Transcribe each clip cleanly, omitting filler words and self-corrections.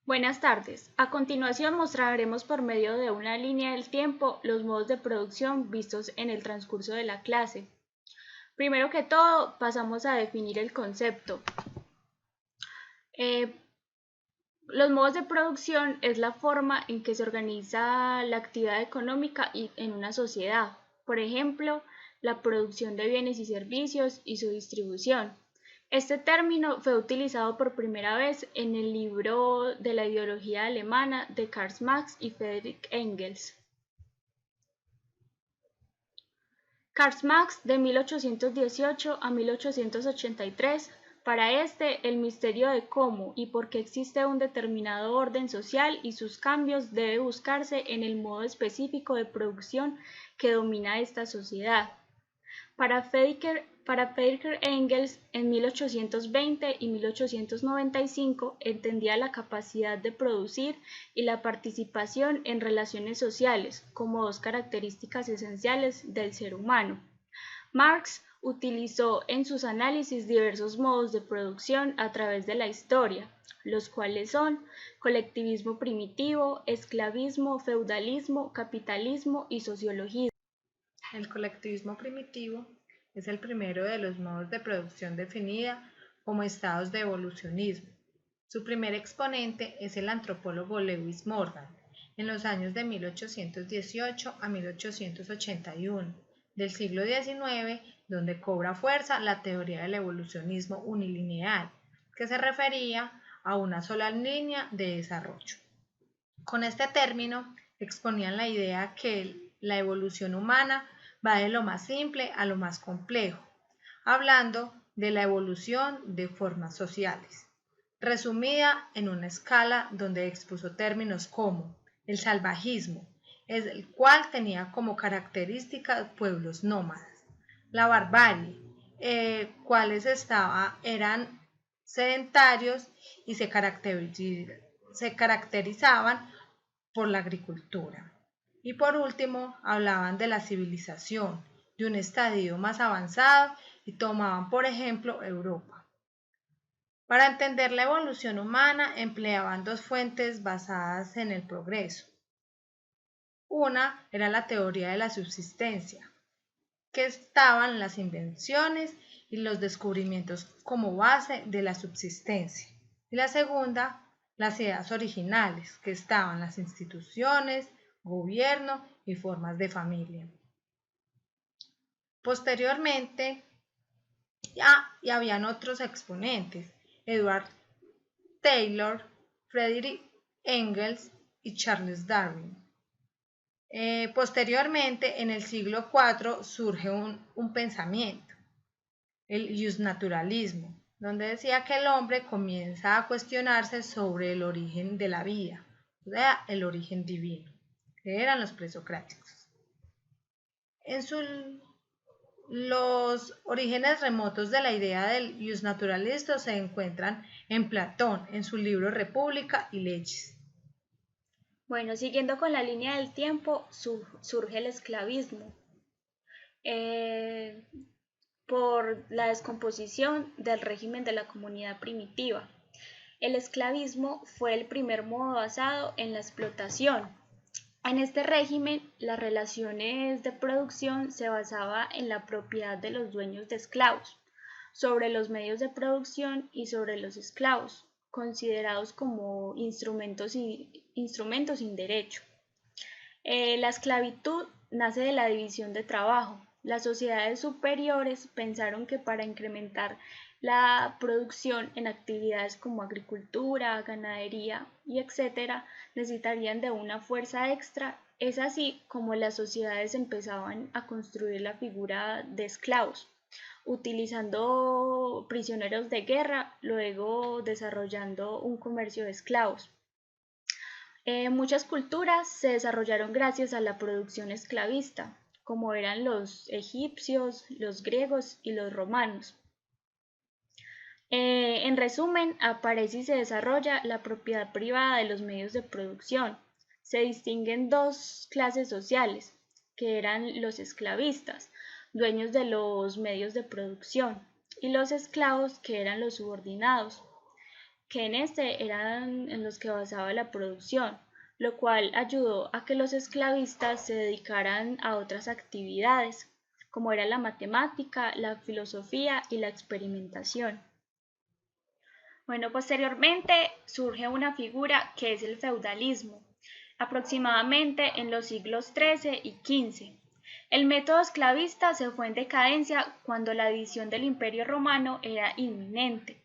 Buenas tardes. A continuación mostraremos por medio de una línea del tiempo los modos de producción vistos en el transcurso de la clase. Primero que todo, pasamos a definir el concepto. Los modos de producción es la forma en que se organiza la actividad económica en una sociedad. Por ejemplo, la producción de bienes y servicios y su distribución. Este término fue utilizado por primera vez en el libro de la ideología alemana de Karl Marx y Friedrich Engels. Karl Marx, de 1818 a 1883, para el misterio de cómo y por qué existe un determinado orden social y sus cambios debe buscarse en el modo específico de producción que domina esta sociedad. Para Friedrich Engels, en 1820 y 1895, entendía la capacidad de producir y la participación en relaciones sociales como dos características esenciales del ser humano. Marx utilizó en sus análisis diversos modos de producción a través de la historia, los cuales son colectivismo primitivo, esclavismo, feudalismo, capitalismo y sociologismo. El colectivismo primitivo es el primero de los modos de producción definida como estados de evolucionismo. Su primer exponente es el antropólogo Lewis Morgan, en los años de 1818 a 1881 del siglo XIX, donde cobra fuerza la teoría del evolucionismo unilineal, que se refería a una sola línea de desarrollo. Con este término exponían la idea que la evolución humana va de lo más simple a lo más complejo, hablando de la evolución de formas sociales, resumida en una escala donde expuso términos como el salvajismo, el cual tenía como característica pueblos nómadas, la barbarie, cuales eran sedentarios y se caracterizaban por la agricultura. Y por último, hablaban de la civilización, de un estadio más avanzado y tomaban por ejemplo Europa. Para entender la evolución humana empleaban dos fuentes basadas en el progreso. Una era la teoría de la subsistencia, que estaban las invenciones y los descubrimientos como base de la subsistencia. Y la segunda, las ideas originales, que estaban las instituciones, gobierno y formas de familia. Posteriormente, y habían otros exponentes, Edward Taylor, Friedrich Engels y Charles Darwin. Posteriormente, en el siglo IV, surge un pensamiento, el justnaturalismo, donde decía que el hombre comienza a cuestionarse sobre el origen de la vida, o sea, el origen divino, que eran los presocráticos. Los orígenes remotos de la idea del justnaturalismo se encuentran en Platón, en su libro República y Leyes. Bueno, siguiendo con la línea del tiempo, surge el esclavismo por la descomposición del régimen de la comunidad primitiva. El esclavismo fue el primer modo basado en la explotación. En este régimen, las relaciones de producción se basaba en la propiedad de los dueños de esclavos, sobre los medios de producción y sobre los esclavos, considerados como instrumentos sin derecho. La esclavitud nace de la división de trabajo. Las sociedades superiores pensaron que para incrementar la producción en actividades como agricultura, ganadería y etc. necesitarían de una fuerza extra. Es así como las sociedades empezaban a construir la figura de esclavos, utilizando prisioneros de guerra, luego desarrollando un comercio de esclavos. Muchas culturas se desarrollaron gracias a la producción esclavista, como eran los egipcios, los griegos y los romanos. En resumen, aparece y se desarrolla la propiedad privada de los medios de producción. Se distinguen dos clases sociales, que eran los esclavistas, dueños de los medios de producción, y los esclavos, que eran los subordinados. que en este eran en los que basaba la producción, lo cual ayudó a que los esclavistas se dedicaran a otras actividades, como era la matemática, la filosofía y la experimentación. Bueno, posteriormente surge una figura que es el feudalismo, aproximadamente en los siglos XIII y XV. El método esclavista se fue en decadencia cuando la división del Imperio Romano era inminente.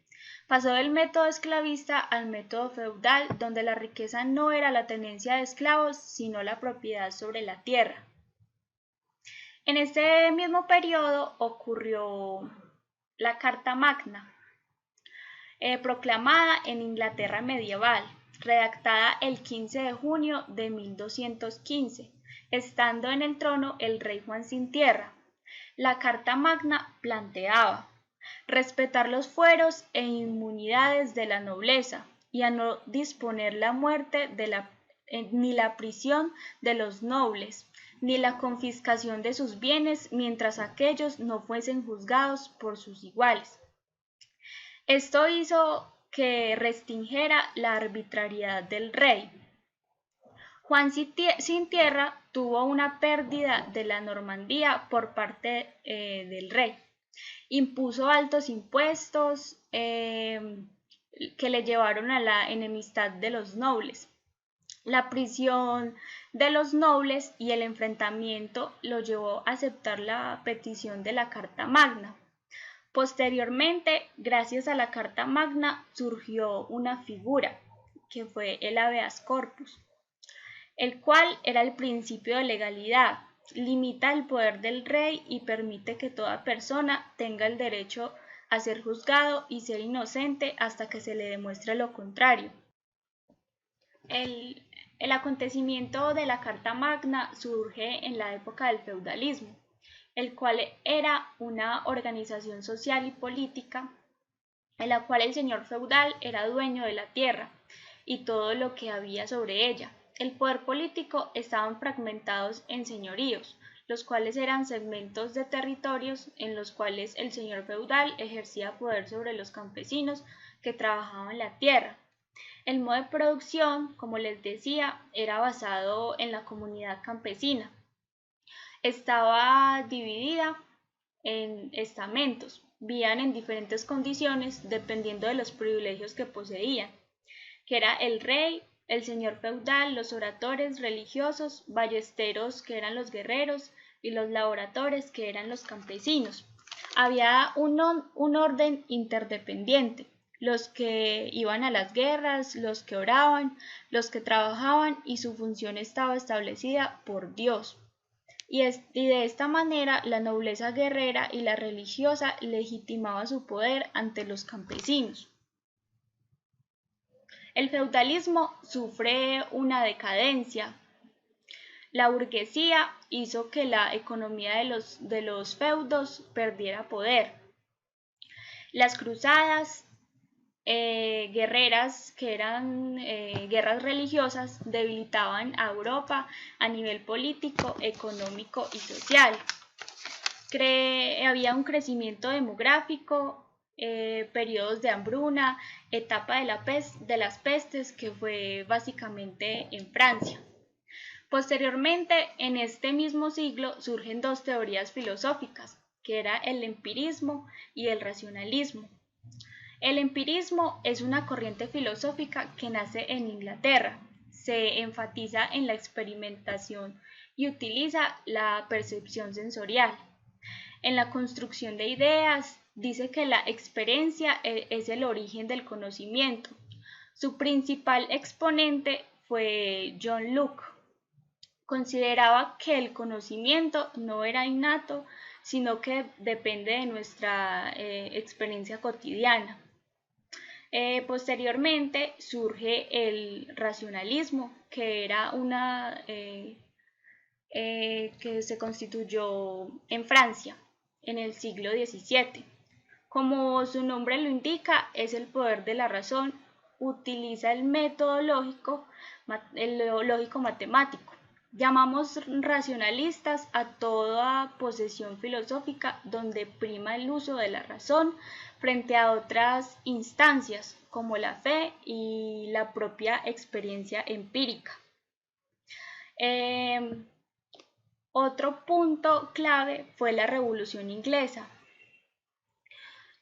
Pasó del método esclavista al método feudal, donde la riqueza no era la tenencia de esclavos, sino la propiedad sobre la tierra. En este mismo periodo ocurrió la Carta Magna, proclamada en Inglaterra medieval, redactada el 15 de junio de 1215, estando en el trono el rey Juan sin Tierra. La Carta Magna planteaba respetar los fueros e inmunidades de la nobleza y a no disponer la muerte ni la prisión de los nobles, ni la confiscación de sus bienes mientras aquellos no fuesen juzgados por sus iguales. Esto hizo que restringiera la arbitrariedad del rey. Juan sin Tierra tuvo una pérdida de la Normandía por parte del rey. Impuso altos impuestos que le llevaron a la enemistad de los nobles. La prisión de los nobles y el enfrentamiento lo llevó a aceptar la petición de la Carta Magna. Posteriormente, gracias a la Carta Magna, surgió una figura, que fue el habeas corpus, el cual era el principio de legalidad, limita el poder del rey y permite que toda persona tenga el derecho a ser juzgado y ser inocente hasta que se le demuestre lo contrario. El acontecimiento de la Carta Magna surge en la época del feudalismo, el cual era una organización social y política en la cual el señor feudal era dueño de la tierra y todo lo que había sobre ella. El poder político estaban fragmentados en señoríos, los cuales eran segmentos de territorios en los cuales el señor feudal ejercía poder sobre los campesinos que trabajaban la tierra. El modo de producción, como les decía, era basado en la comunidad campesina. Estaba dividida en estamentos, vivían en diferentes condiciones dependiendo de los privilegios que poseían, que era el rey, el señor feudal, los oradores religiosos, ballesteros, que eran los guerreros, y los laboradores, que eran los campesinos. Había un orden interdependiente, los que iban a las guerras, los que oraban, los que trabajaban, y su función estaba establecida por Dios. Y de esta manera la nobleza guerrera y la religiosa legitimaba su poder ante los campesinos. El feudalismo sufre una decadencia. La burguesía hizo que la economía de los feudos perdiera poder. Las cruzadas guerreras, que eran guerras religiosas, debilitaban a Europa a nivel político, económico y social. Había un crecimiento demográfico, periodos de hambruna, etapa de las pestes, que fue básicamente en Francia. Posteriormente, en este mismo siglo, surgen dos teorías filosóficas, que era el empirismo y el racionalismo. El empirismo es una corriente filosófica que nace en Inglaterra. Se enfatiza en la experimentación y utiliza la percepción sensorial. En la construcción de ideas, dice que la experiencia es el origen del conocimiento. Su principal exponente fue John Locke. Consideraba que el conocimiento no era innato, sino que depende de nuestra experiencia cotidiana. Posteriormente surge el racionalismo, que era que se constituyó en Francia en el siglo XVII. Como su nombre lo indica, es el poder de la razón. Utiliza el método lógico matemático. Llamamos racionalistas a toda posesión filosófica donde prima el uso de la razón frente a otras instancias como la fe y la propia experiencia empírica. Otro punto clave fue la Revolución Inglesa,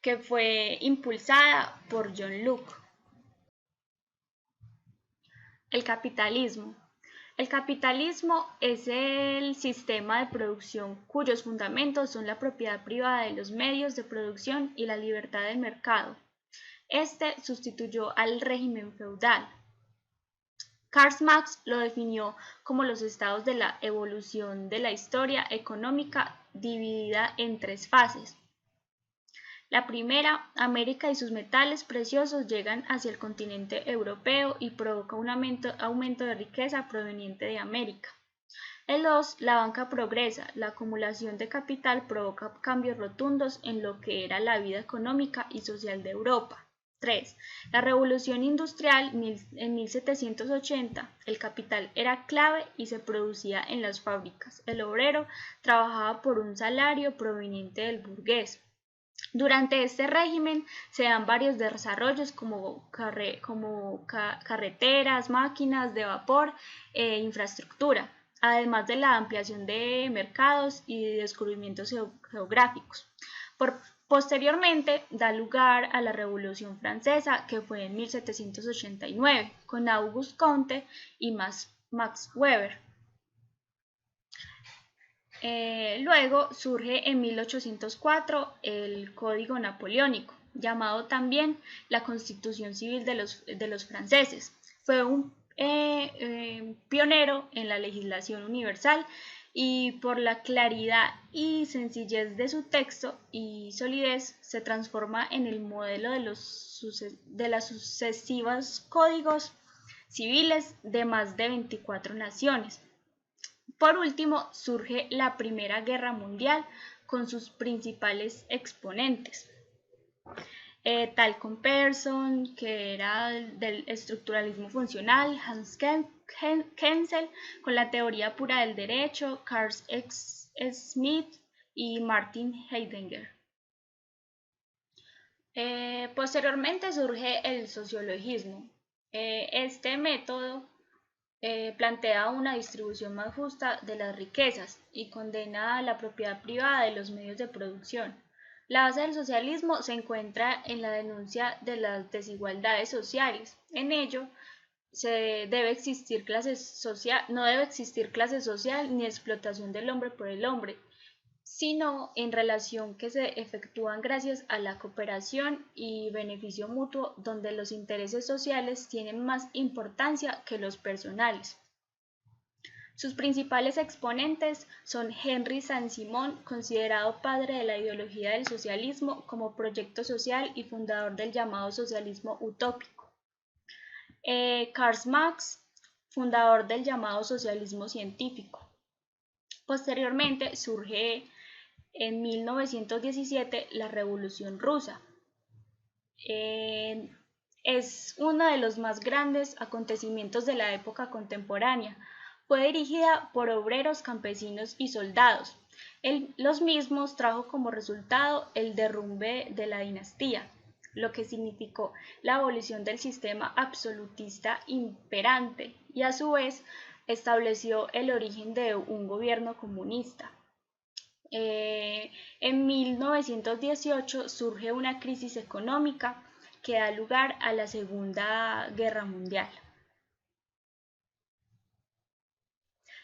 que fue impulsada por John Locke. El capitalismo. El capitalismo es el sistema de producción cuyos fundamentos son la propiedad privada de los medios de producción y la libertad del mercado. Este sustituyó al régimen feudal. Karl Marx lo definió como los estados de la evolución de la historia económica dividida en tres fases. La primera, América y sus metales preciosos llegan hacia el continente europeo y provoca un aumento de riqueza proveniente de América. El 2, la banca progresa, la acumulación de capital provoca cambios rotundos en lo que era la vida económica y social de Europa. 3. La revolución industrial en 1780, el capital era clave y se producía en las fábricas. El obrero trabajaba por un salario proveniente del burgués. Durante este régimen se dan varios desarrollos como carreteras, máquinas de vapor e infraestructura, además de la ampliación de mercados y de descubrimientos geográficos. Posteriormente da lugar a la Revolución Francesa, que fue en 1789, con Auguste Comte y Max Weber. Luego surge en 1804 el Código Napoleónico, llamado también la Constitución Civil de los franceses. Fue un pionero en la legislación universal y por la claridad y sencillez de su texto y solidez se transforma en el modelo de las sucesivos códigos civiles de más de 24 naciones. Por último, surge la Primera Guerra Mundial con sus principales exponentes. Talcott Pearson, que era del estructuralismo funcional, Hans Kelsen, con la teoría pura del derecho, Carl Smith y Martin Heidegger. Posteriormente surge el sociologismo. Este método plantea una distribución más justa de las riquezas y condena la propiedad privada de los medios de producción. La base del socialismo se encuentra en la denuncia de las desigualdades sociales. En ello, no debe existir clase social ni explotación del hombre por el hombre, sino en relación que se efectúan gracias a la cooperación y beneficio mutuo, donde los intereses sociales tienen más importancia que los personales. Sus principales exponentes son Henry Saint-Simon, considerado padre de la ideología del socialismo como proyecto social y fundador del llamado socialismo utópico. Karl Marx, fundador del llamado socialismo científico. Posteriormente surge en 1917 la Revolución Rusa. Es uno de los más grandes acontecimientos de la época contemporánea. Fue dirigida por obreros, campesinos y soldados. Los mismos trajo como resultado el derrumbe de la dinastía, lo que significó la abolición del sistema absolutista imperante y a su vez estableció el origen de un gobierno comunista. En 1918 surge una crisis económica que da lugar a la Segunda Guerra Mundial.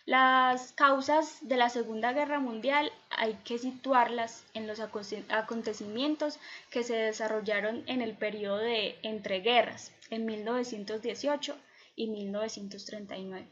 Las causas de la Segunda Guerra Mundial hay que situarlas en los acontecimientos que se desarrollaron en el periodo de entreguerras, en 1918 y 1939.